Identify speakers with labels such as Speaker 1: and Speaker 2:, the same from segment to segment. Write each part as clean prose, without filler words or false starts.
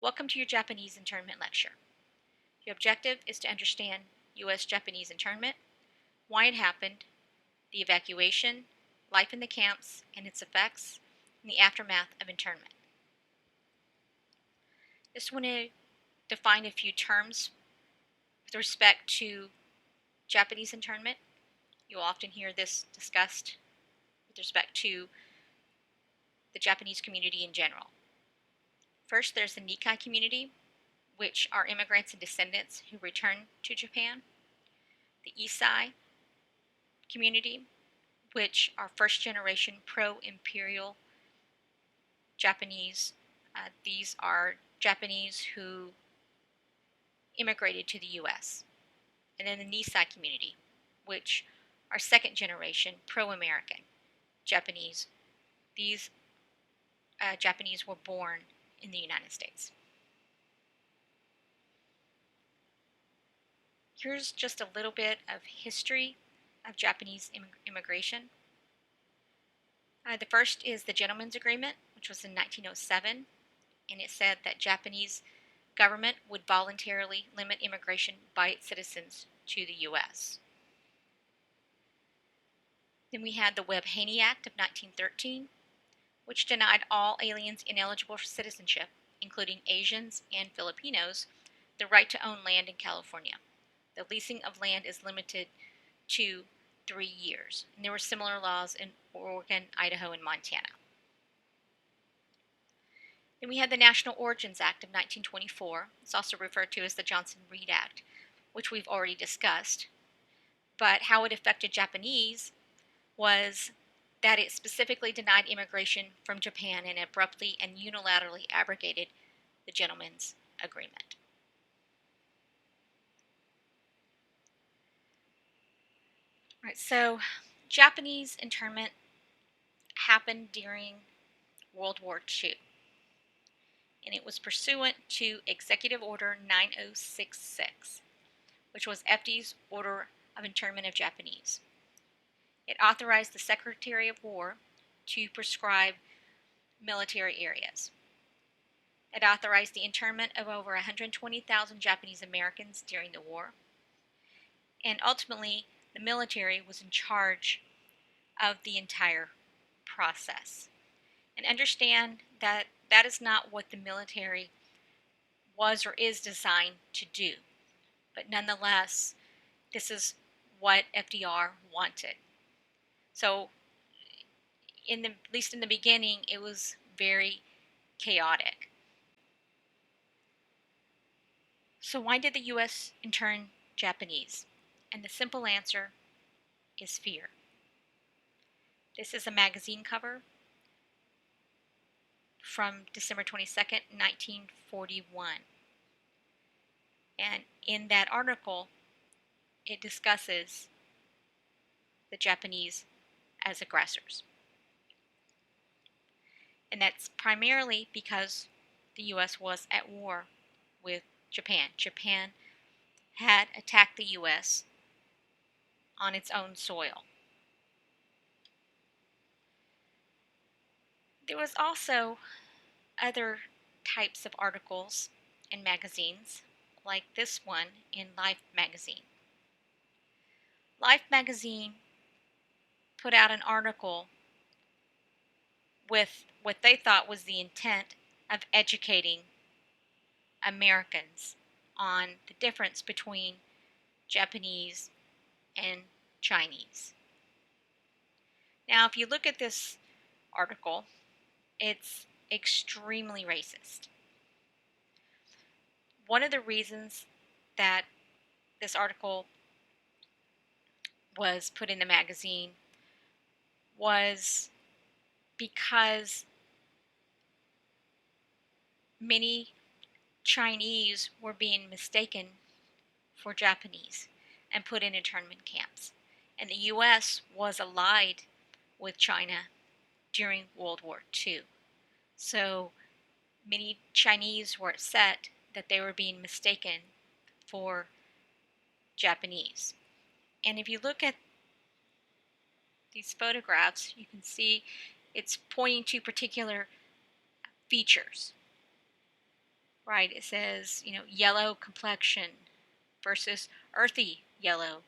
Speaker 1: Welcome to your Japanese internment lecture. Your objective is to understand U.S.-Japanese internment, why it happened, the evacuation, life in the camps and its effects, and the aftermath of internment. Just want to define a few terms with respect to Japanese internment. You'll often hear this discussed with respect to the Japanese community in general. First, there's the Nikkei community, which are immigrants and descendants who return to Japan. The Issei community, which are first-generation pro-imperial Japanese. These are Japanese who immigrated to the U.S. And then the Nisei community, which are second-generation pro-American Japanese. These Japanese were born in the United States. Here's just a little bit of history of Japanese immigration. The first is the Gentleman's Agreement, which was in 1907, and it said that Japanese government would voluntarily limit immigration by its citizens to the U.S. Then we had the Webb-Haney Act of 1913, which denied all aliens ineligible for citizenship, including Asians and Filipinos, the right to own land in California. The leasing of land is limited to 3 years. And there were similar laws in Oregon, Idaho, and Montana. Then we had the National Origins Act of 1924. It's also referred to as the Johnson-Reed Act, which we've already discussed. But how it affected Japanese was that it specifically denied immigration from Japan and abruptly and unilaterally abrogated the Gentleman's Agreement. All right, so Japanese internment happened during World War II, and it was pursuant to Executive Order 9066, which was FD's Order of Internment of Japanese. It authorized the Secretary of War to prescribe military areas. It authorized the internment of over 120,000 Japanese Americans during the war, and ultimately the military was in charge of the entire process. And understand that that is not what the military was or is designed to do. But nonetheless, this is what FDR wanted. So, at least in the beginning, it was very chaotic. So why did the U.S. intern Japanese? And the simple answer is fear. This is a magazine cover from December 22nd, 1941. And in that article, it discusses the Japanese as aggressors. And that's primarily because the U.S. was at war with Japan. Japan had attacked the U.S. on its own soil. There was also other types of articles in magazines, like this one in Life magazine. Life magazine put out an article with what they thought was the intent of educating Americans on the difference between Japanese and Chinese. Now, if you look at this article, it's extremely racist. One of the reasons that this article was put in the magazine was because many Chinese were being mistaken for Japanese and put in internment camps. And the U.S. was allied with China during World War II. So many Chinese were upset that they were being mistaken for Japanese. And if you look at these photographs, you can see it's pointing to particular features. right? It says, yellow complexion versus earthy yellow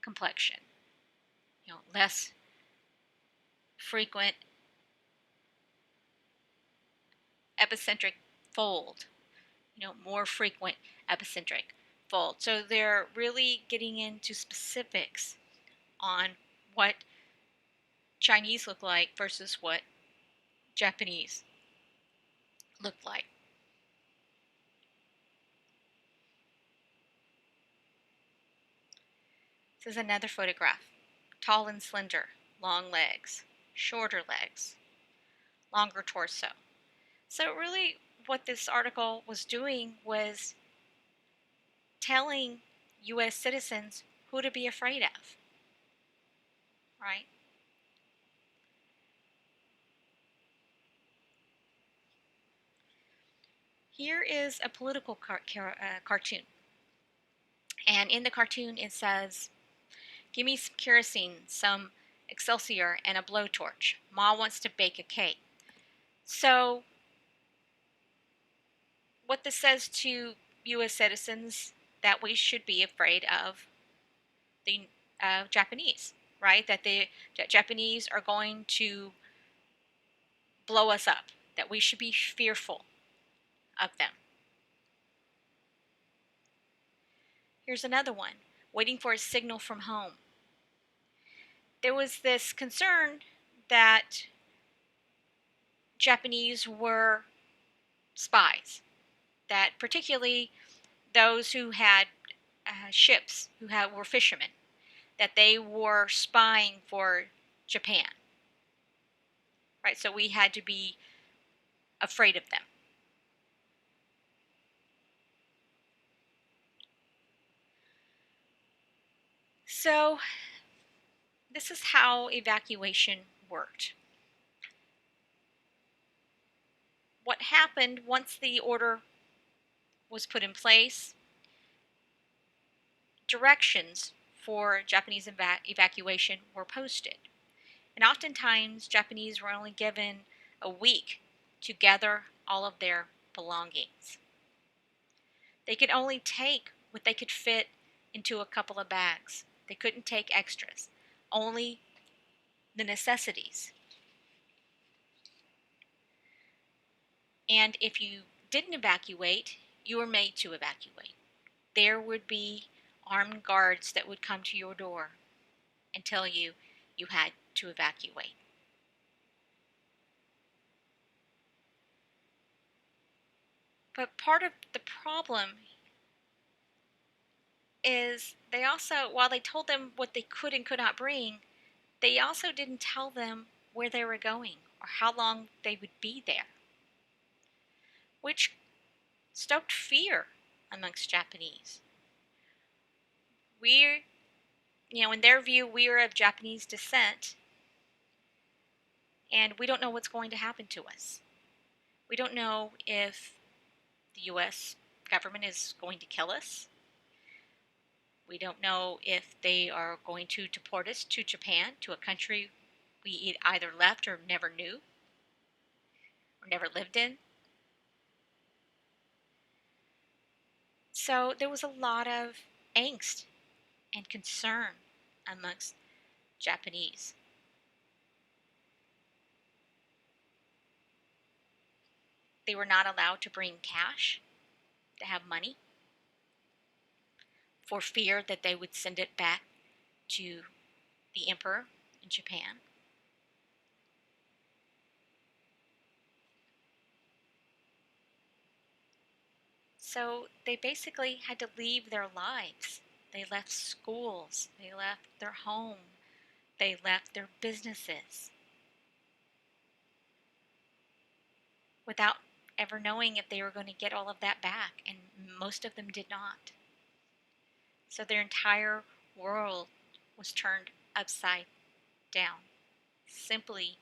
Speaker 1: complexion. Less frequent epicentric fold, more frequent epicentric fold. So they're really getting into specifics on what Chinese look like versus what Japanese look like. This is another photograph. Tall and slender, long legs, shorter legs, longer torso. So really what this article was doing was telling U.S. citizens who to be afraid of, right? Here is a political cartoon. And in the cartoon it says, "Give me some kerosene, some Excelsior, and a blowtorch. Ma wants to bake a cake." So what this says to U.S. citizens, that we should be afraid of the Japanese, right? That the Japanese are going to blow us up, that we should be fearful of them. Here's another one, waiting for a signal from home. There was this concern that Japanese were spies, that particularly those who had ships, were fishermen, that they were spying for Japan, right? So we had to be afraid of them. So this is how evacuation worked. What happened once the order was put in place, directions for Japanese evacuation were posted. And oftentimes, Japanese were only given a week to gather all of their belongings. They could only take what they could fit into a couple of bags. They couldn't take extras, only the necessities. And if you didn't evacuate, you were made to evacuate. There would be armed guards that would come to your door and tell you you had to evacuate. But part of the problem is they also, while they told them what they could and could not bring, they also didn't tell them where they were going or how long they would be there, which stoked fear amongst Japanese. We're, in their view, we are of Japanese descent, and we don't know what's going to happen to us. We don't know if the U.S. government is going to kill us. We don't know if they are going to deport us to Japan, to a country we either left or never knew or never lived in. So there was a lot of angst and concern amongst Japanese. They were not allowed to bring cash, to have money, for fear that they would send it back to the emperor in Japan. So they basically had to leave their lives. They left schools, they left their home, they left their businesses without ever knowing if they were going to get all of that back, and most of them did not. So their entire world was turned upside down simply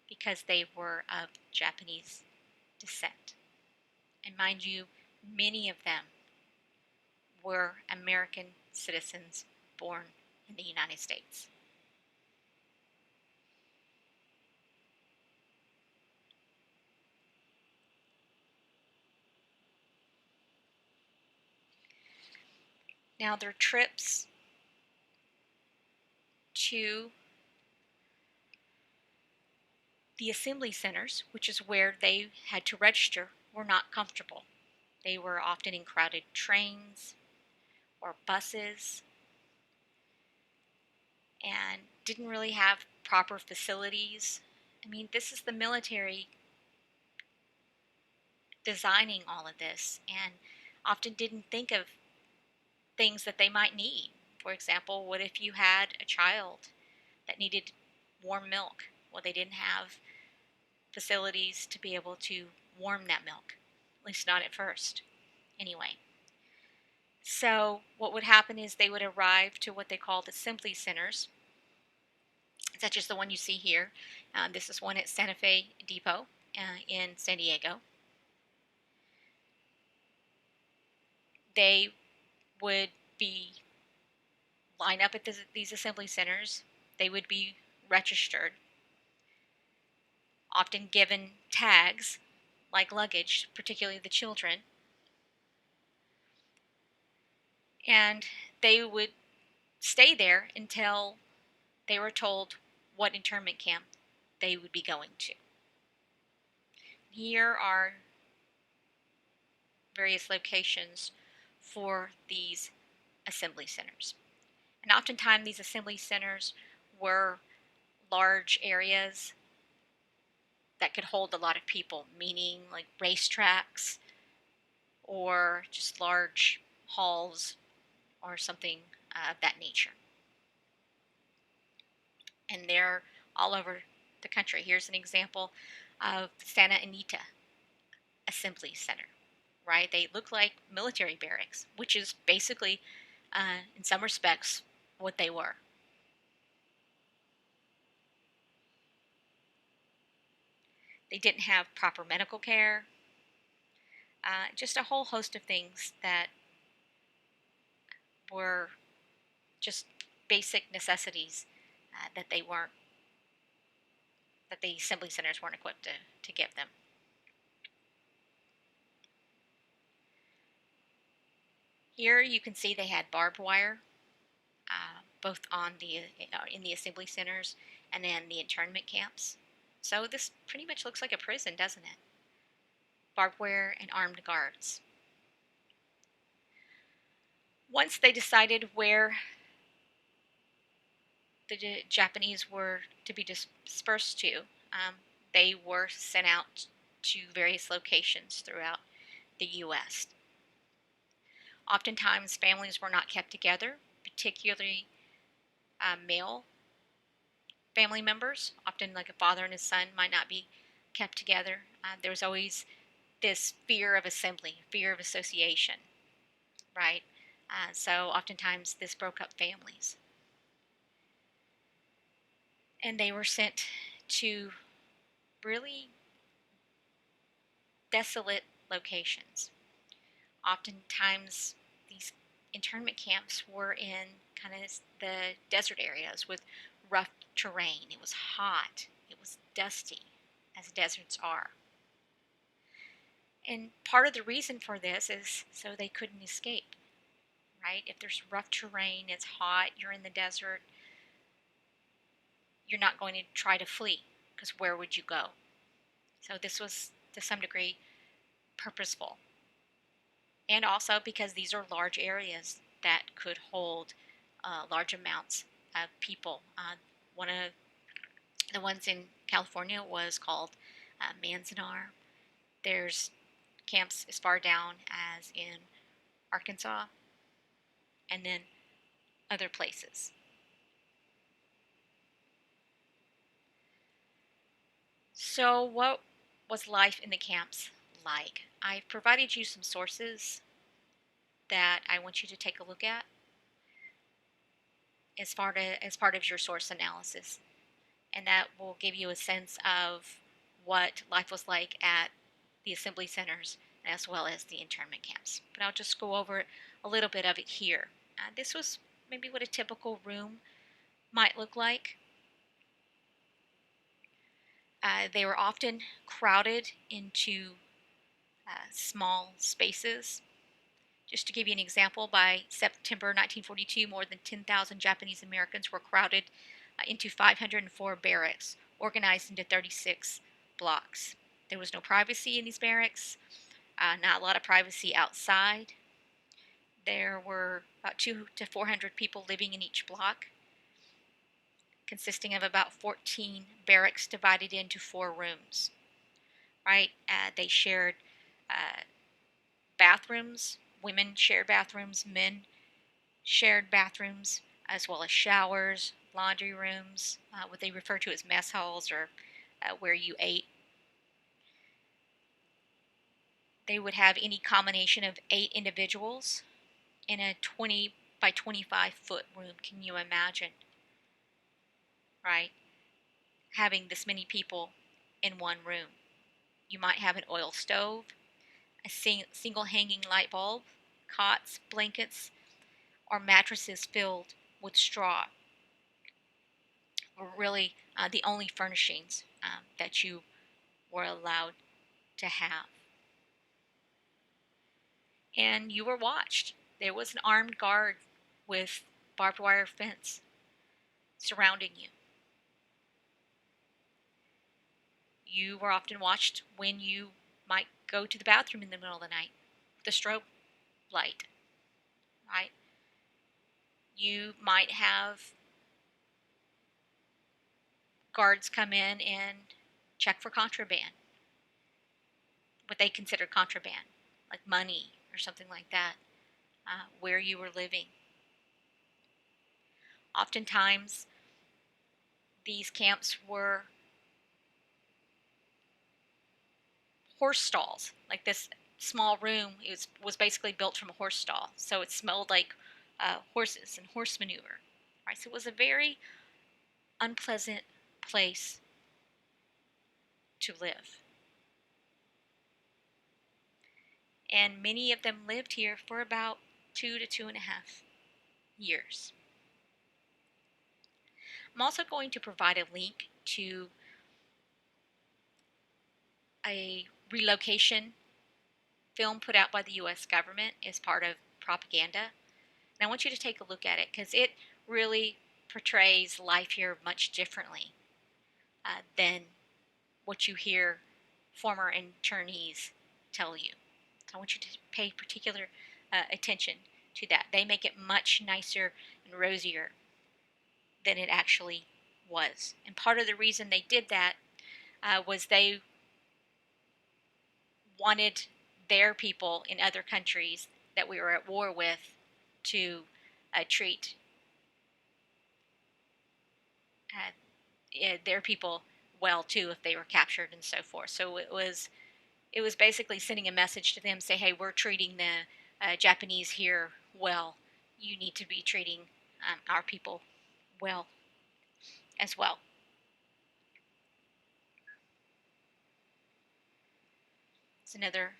Speaker 1: because they were of Japanese descent. And mind you, many of them were American citizens born in the United States. Now, their trips to the assembly centers, which is where they had to register, were not comfortable. They were often in crowded trains or buses and didn't really have proper facilities. I mean, this is the military designing all of this and often didn't think of things that they might need. For example, what if you had a child that needed warm milk? Well, they didn't have facilities to be able to warm that milk, at least not at first. Anyway, so what would happen is they would arrive to what they called assembly centers, such as the one you see here. This is one at Santa Fe Depot in San Diego. They would be line up at these assembly centers. They would be registered, often given tags like luggage, particularly the children, and they would stay there until they were told what internment camp they would be going to. Here are various locations for these assembly centers. And oftentimes these assembly centers were large areas that could hold a lot of people, meaning like racetracks or just large halls or something of that nature. And they're all over the country. Here's an example of Santa Anita Assembly Center, right? They look like military barracks, which is basically, in some respects, what they were. They didn't have proper medical care, just a whole host of things that were just basic necessities that they weren't, that the assembly centers weren't equipped to give them. Here you can see they had barbed wire, both on the in the assembly centers and in the internment camps. So this pretty much looks like a prison, doesn't it? Barbed wire and armed guards. Once they decided where the Japanese were to be dispersed to, they were sent out to various locations throughout the U.S. Oftentimes, families were not kept together, particularly male family members. Often, like a father and his son, might not be kept together. There was always this fear of assembly, fear of association, right? So, oftentimes, this broke up families. And they were sent to really desolate locations. Oftentimes, these internment camps were in kind of the desert areas with rough terrain. It was hot, it was dusty, as deserts are. And part of the reason for this is so they couldn't escape, right? If there's rough terrain, it's hot, you're in the desert, you're not going to try to flee, because where would you go? So this was, to some degree, purposeful. And also because these are large areas that could hold large amounts of people. One of the ones in California was called Manzanar. There's camps as far down as in Arkansas, and then other places. So, what was life in the camps like? I've provided you some sources that I want you to take a look at as part of your source analysis, and that will give you a sense of what life was like at the assembly centers as well as the internment camps. But I'll just go over a little bit of it here. This was maybe what a typical room might look like. They were often crowded into small spaces, Just to give you an example, by September 1942, more than 10,000 Japanese Americans were crowded into 504 barracks, organized into 36 blocks. There was no privacy in these barracks, not a lot of privacy outside. There were about 200 to 400 people living in each block, consisting of about 14 barracks divided into 4 rooms. Right? They shared bathrooms. Women shared bathrooms. Men shared bathrooms, as well as showers, laundry rooms, what they refer to as mess halls, or where you ate. They would have any combination of 8 individuals in a 20 by 25-foot room. Can you imagine? Right? Having this many people in one room. You might have an oil stove, a single hanging light bulb, cots, blankets, or mattresses filled with straw were really the only furnishings that you were allowed to have. And you were watched. There was an armed guard with barbed wire fence surrounding you. You were often watched when you might go to the bathroom in the middle of the night with a strobe light, right? You might have guards come in and check for contraband, what they considered contraband, like money or something like that, where you were living. Oftentimes, these camps were horse stalls. Like this small room was basically built from a horse stall, so it smelled like horses and horse manure. Right, so it was a very unpleasant place to live, and many of them lived here for about 2 to 2.5 years. I'm also going to provide a link to a relocation film put out by the U.S. government as part of propaganda. And I want you to take a look at it because it really portrays life here much differently than what you hear former internees tell you. So I want you to pay particular attention to that. They make it much nicer and rosier than it actually was. And part of the reason they did that was they wanted their people in other countries that we were at war with to treat their people well too if they were captured and so forth. So it was basically sending a message to them, say, hey, we're treating the Japanese here well. You need to be treating our people well as well. It's another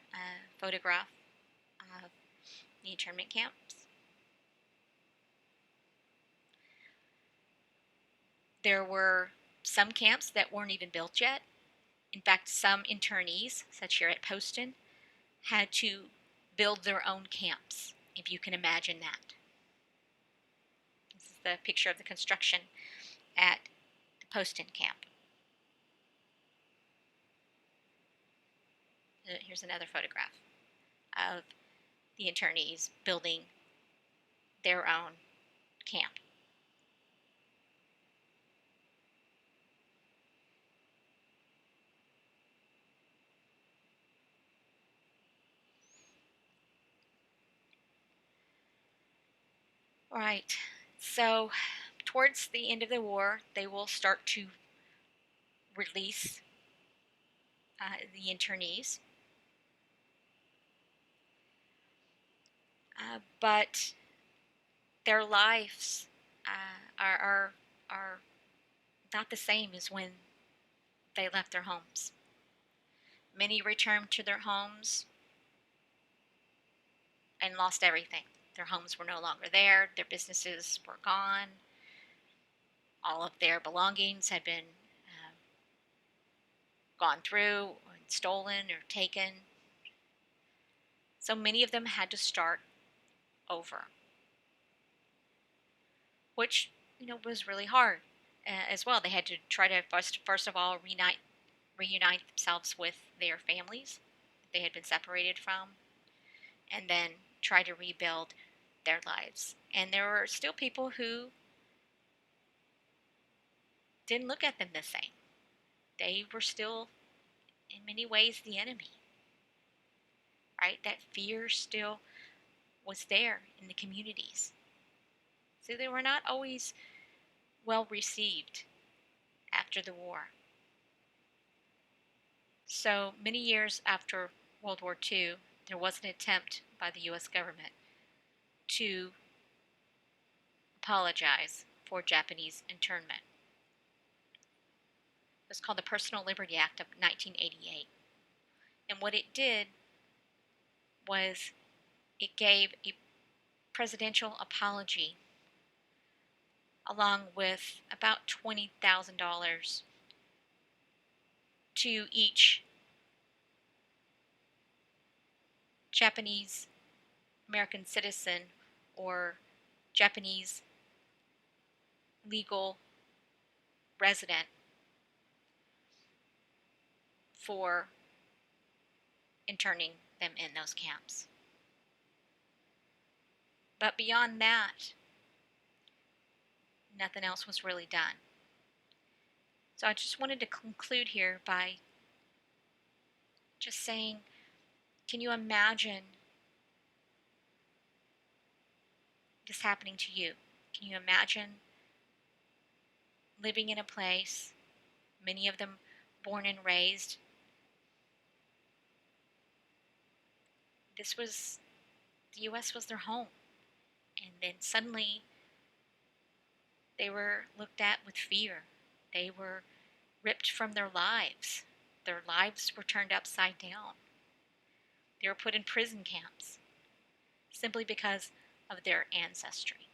Speaker 1: photograph of the internment camps. There were some camps that weren't even built yet. In fact, some internees, such here at Poston, had to build their own camps, if you can imagine that. This is the picture of the construction at the Poston camp. Here's another photograph of the internees building their own camp. All right, so towards the end of the war, they will start to release the internees. But their lives are not the same as when they left their homes. Many returned to their homes and lost everything. Their homes were no longer there. Their businesses were gone. All of their belongings had been gone through, or stolen, or taken. So many of them had to start over, which was really hard as well. They had to try to first of all reunite themselves with their families they had been separated from, and then try to rebuild their lives. And there were still people who didn't look at them the same. They were still, in many ways, the enemy, right? That fear still was there in the communities. So they were not always well received after the war. So many years after World War II, there was an attempt by the U.S. government to apologize for Japanese internment. It was called the Personal Liberty Act of 1988. And what it did was it gave a presidential apology along with about $20,000 to each Japanese American citizen or Japanese legal resident for interning them in those camps. But beyond that, nothing else was really done. So I just wanted to conclude here by just saying, can you imagine this happening to you? Can you imagine living in a place, many of them born and raised? The US was their home. And then suddenly they were looked at with fear. They were ripped from their lives. Their lives were turned upside down. They were put in prison camps simply because of their ancestry.